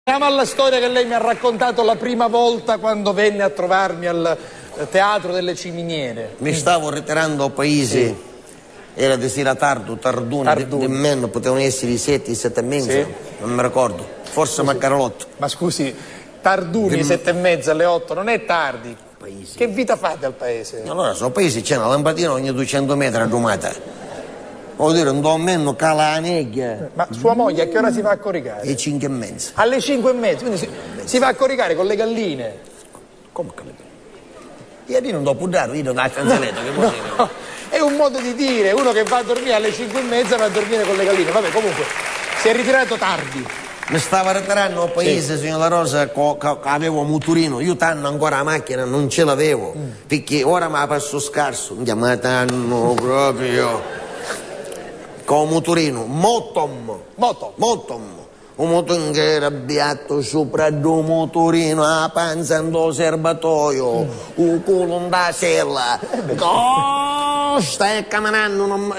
Torniamo alla storia che lei mi ha raccontato la prima volta quando venne a trovarmi al Teatro delle Ciminiere. Mi stavo ritirando a paese, sì. Era di sera tarduna, nemmeno potevano essere i 7 e mezza, sì. Non mi ricordo, forse mancare l'8. Ma scusi, tarduni, 7 e mezza alle 8, non è tardi? Paese. Che vita fate al paese? Allora, sono paesi, c'è una lampadina ogni 200 metri a giornata. Vuol dire, non do meno cala la neglia. Ma sua moglie a che ora si va a coricare? Alle 5 e mezza. Alle 5 e mezza, quindi si va a coricare con le galline. Come con le galline? Io non do puddare, io non ho la canzonetta, che vuol dire? No, è un modo di dire, uno che va a dormire alle 5 e mezza va a dormire con le galline. Vabbè, comunque, si è ritirato tardi. Mi stava ritirando a paese, sì. Signora Rosa, avevo un motorino, io tanto ancora la macchina non ce l'avevo, perché ora mi passo scarso, mi chiamatano proprio... Con un motorino, motom, un motorino che era abbiato sopra il motorino, la panza in serbatoio, il culo in da sella, stai camminando,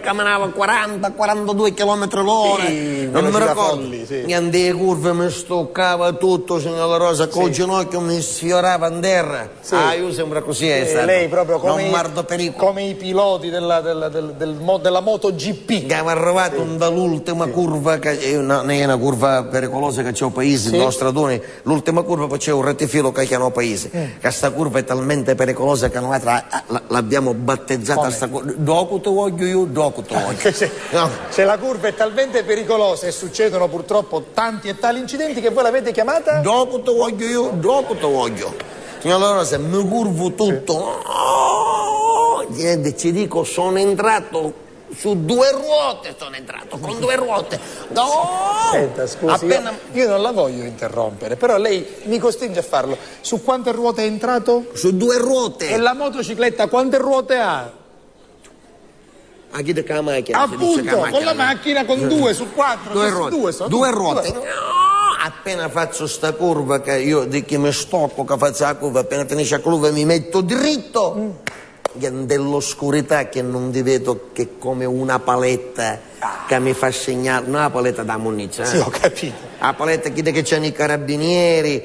camminava 40-42 km l'ora, sì, non mi ricordo, sì. Niente curve mi stoccava tutto, signora Rosa, col ginocchio mi sfiorava in terra, sì. Io sembra così, è stato. Lei proprio come i piloti della MotoGP. Che aveva arrivato dall'ultima curva, non è una curva pericolosa che c'è un paese, sì. Il nostro stradone, l'ultima curva poi c'è un rettifilo che chiama paese, che questa curva è talmente pericolosa che noi l'abbiamo battezzata sta curva. Dopo te voglio io, dopo te voglio. Se la curva è talmente pericolosa e succedono purtroppo tanti e tali incidenti che voi l'avete chiamata? Dopo te voglio io, dopo te voglio. Allora se mi curvo tutto, ci dico, sono entrato su 2 ruote, con 2 ruote. Senta, scusi, io non la voglio interrompere, però lei mi costringe a farlo. Su quante ruote è entrato? Su 2 ruote. E la motocicletta quante ruote ha? A chi la macchina? Appunto, con la macchina con 2 su 4. 2 ruote. 2 ruote. Appena faccio sta curva, che io di chi mi stocco che faccio la curva, appena finisce la curva mi metto dritto. Dell'oscurità che non ti vedo che come una paletta che mi fa segnare, non la paletta da munizia, Sì, ho capito. La paletta che c'hanno i carabinieri,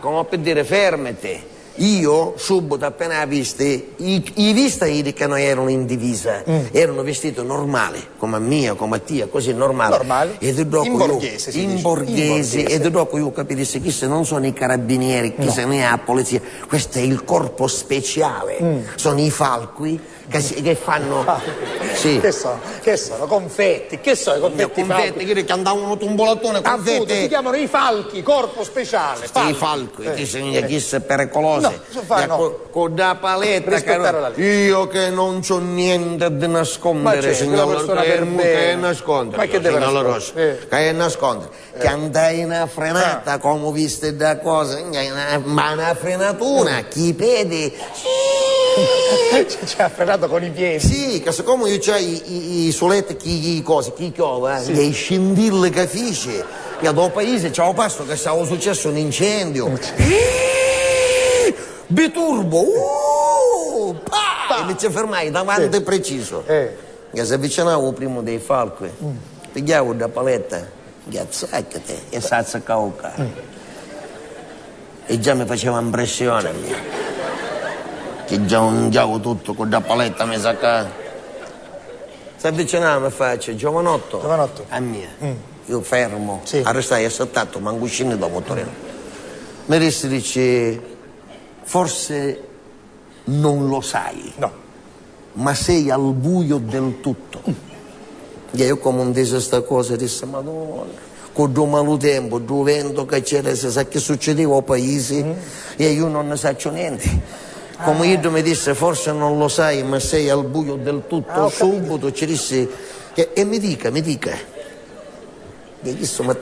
come per dire fermati. Io subito appena visti i visti che noi erano in divisa, erano vestiti normali, come mia, come tia, così normali. E in borghese. E dopo io capissi che se non sono i carabinieri, che se ne è la polizia, questo è il corpo speciale, sono i falchi che fanno... Sì. Che sono? Confetti? Che sono i confetti? Confetti, che andavano un tombolatone, confetti. Appunto, si chiamano i falchi, corpo speciale. I falchi, che sono pericolose. Con la paletta, io che non c'ho niente da nascondere, signora, che nascondere? Ma che deve nascondere? Che nascondere? Che andai una frenata, come viste da cosa, ma una frenatura, chi vede... Ci ha frenato con i piedi. Sì, che siccome io c'ho i soletti, chi chiova, i scindilli che fece, che da un paese c'è un pasto che stava successo un incendio. Biturbo, e mi ci fermai davanti preciso. Che si avvicinavo prima dei falchi, pigliavo da paletta, ghiazzacchete e salsa cauca. E già mi faceva impressione mia. Che già un giavo tutto con la paletta mi sacca. Si avvicinava e faccio, giovanotto, a mia. Io fermo, arrestai assaltato, ma anguscino da motorino. Mi dice, forse non lo sai, ma sei al buio del tutto. E io come un disse sta cosa, disse, madonna, con due maltempo, due vento che c'era, si sa che succedeva al paese, e io non ne saccio niente. Come io mi disse, forse non lo sai, ma sei al buio del tutto, subito ci disse, e mi dica. E io sono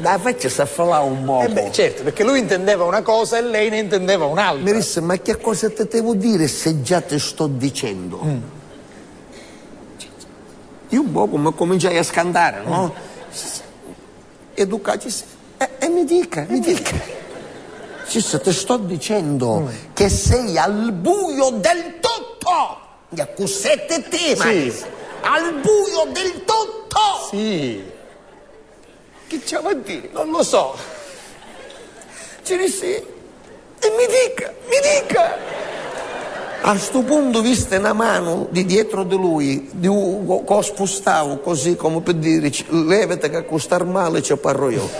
la faccia si affalava un po'. Certo, perché lui intendeva una cosa e lei ne intendeva un'altra. Mi disse, ma che cosa te devo dire se già te sto dicendo? Io un po' come cominciai a scandare, no? Educati, e mi dica. Ci te sto dicendo che sei al buio del tutto. E a cosette tema. Al buio del tutto. Sì. Che c'è a dire? Non lo so. Ci disse, e mi dica. A sto punto, viste una mano di dietro di lui, di un che spostavo così come per dire, levate che con st'armale ci parlo io.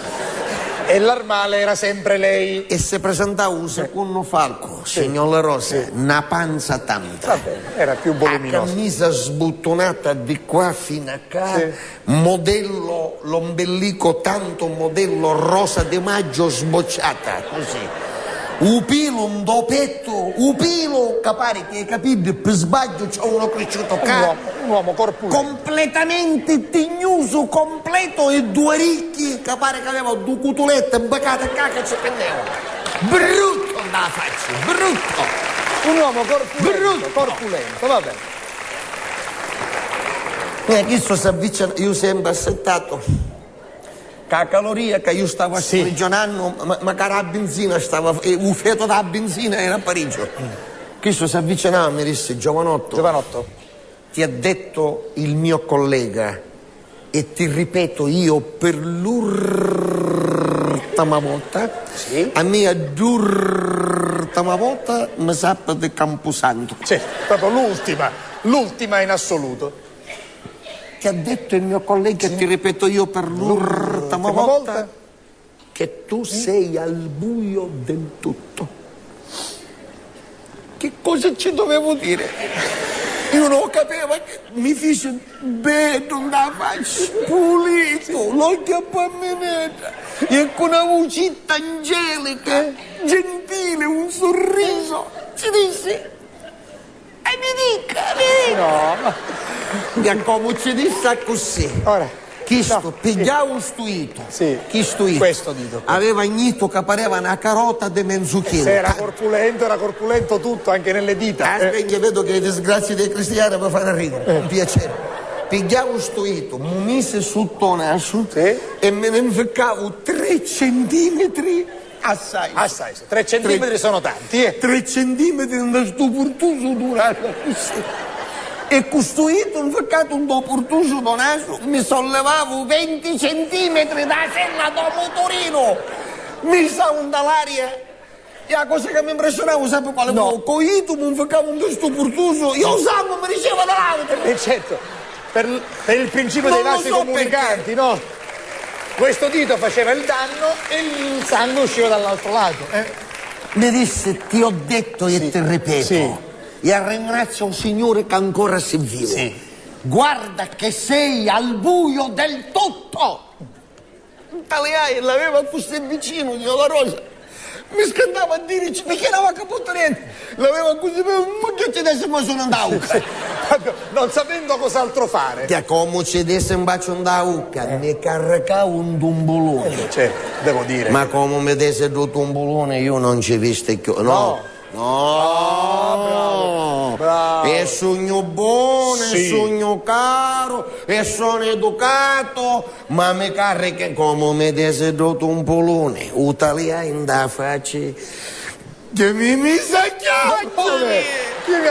E l'armale era sempre lei. E se presentava un secondo falco, signor La Rosa, una panza tanta. Va bene, era più voluminosa. La camisa sbottonata di qua fino a qua, modello l'ombelico tanto, modello Rosa di Maggio sbocciata, così. Un pilo, un dopetto, un pilo, che pare che hai capito, per sbaglio c'è uno cresciuto qua. Un uomo corpulento. Completamente tignoso, completo, e due ricchi, che pare che aveva due cutulette beccate qua che ci prendeva. Brutto da faccia, brutto. Un uomo corpulento, corpulento, va bene. Questo si avvicina, io sempre assettato. La caloria che io stavo sprigionando, ma che la benzina stava, un feto da benzina era a Parigi. Questo si avvicinava e mi disse, giovanotto, ti ha detto il mio collega, e ti ripeto io per l'ultima volta, a mia l'ultima volta mi sappa di Camposanto. Sì, proprio l'ultima in assoluto. Ti ha detto il mio collega, ti ripeto io per l'ultima volta, che tu sei al buio del tutto. Che cosa ci dovevo dire? Io non capivo, mi fece bello la faccia, pulito, l'occhio appamminata, e con una vocetta angelica, gentile, un sorriso. Ci disse, e mi dica. No. Che come ci disse così. Ora, Questo pigliava un stuito. Questo dito. Aveva agnito che pareva una carota di mezzo chilo. Se era corpulento tutto, anche nelle dita. Io vedo che le disgrazie dei cristiani mi fanno ridere. Un piacere. Pigliavo un stuito, mi mise sotto naso e me ne inficcavo 3 centimetri. Assai. 3 centimetri sono tanti, 3 centimetri da sto portuso durato così. E costruito un feccato un do portuso do naso, mi sollevavo 20 centimetri da sella do motorino. Mi sa un dall'aria. E la cosa che mi impressionava, sapete quale fu? Coito mi fecavo un questo portuso, io usavo, mi diceva dall'altro. E certo, per il principio dei vasi comunicanti, no? Questo dito faceva il danno e il sangue usciva dall'altro lato. Mi disse, ti ho detto e ti ripeto, e ringrazio un Signore che ancora si vive. Guarda che sei al buio del tutto. Italiano l'aveva così vicino, io La Rosa. Mi scandava a dire, mi chiedeva capotto niente. L'aveva così, ma che ci desse ma sono andauca. Non sapendo cos'altro fare. Che come ci desse un bacio andauca, mi caricavo un tumbolone. Devo dire. Ma come mi desse due tumbolone io non ci viste più. No. Bravo. E sogno buono, e sogno caro, e sono educato, ma mi carica come mi desse dato un polone, italiano da faccia, che mi sa chiacchiere. Io mi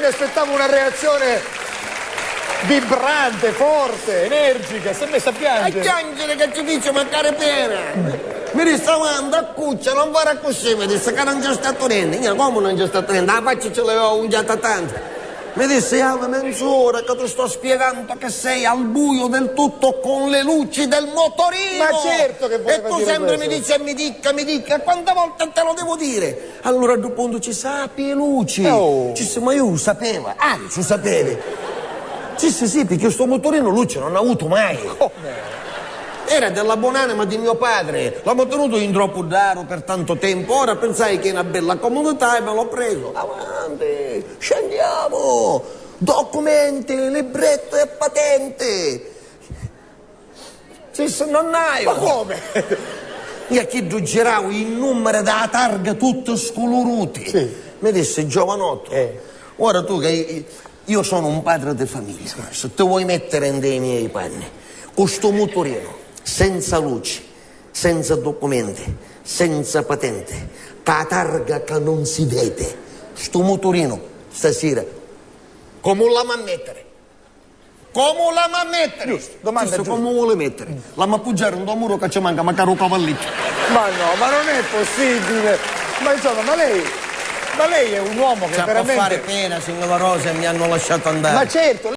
aspettavo una reazione vibrante, forte, energica, si è messa a piangere. A piangere che ci dice mancare pera. Mi disse, a cuccia, non fare così, mi disse che non c'è stato niente. Io come non c'è stato niente? La faccia ce l'avevo ungiata tanto. Mi disse, alla mezz'ora che ti sto spiegando che sei al buio del tutto con le luci del motorino. Ma certo che voleva dire E tu sempre questo. mi dice, mi dica, quante volte te lo devo dire? Allora dopo punto ci sapi le luci. Ci disse, ma io lo sapevo. Ci sapevi. Ci disse, sì, perché sto motorino luce non ha avuto mai. Era della buonanima di mio padre, l'ho tenuto in troppo raro per tanto tempo, ora pensai che è una bella comunità e me l'ho preso. Avanti, scendiamo, documenti, libretto e patente. Se non hai. Ma come? Io chi giravo i numeri della targa tutti scoloruti. Mi disse, giovanotto, ora tu che io sono un padre di famiglia, se ti vuoi mettere nei miei panni, con sto motorino, senza luci, senza documenti, senza patente, la targa che non si vede, sto motorino stasera come la mettere come la ma mettere? Giusto, domanda giusta. Come vuole mettere? La ma appoggiare un muro che ci manca magari un cavalletto. Ma no, ma non è possibile. Ma insomma, ma lei è un uomo che Cioè, veramente... può fare pena, signora Rosa, e mi hanno lasciato andare. Ma certo...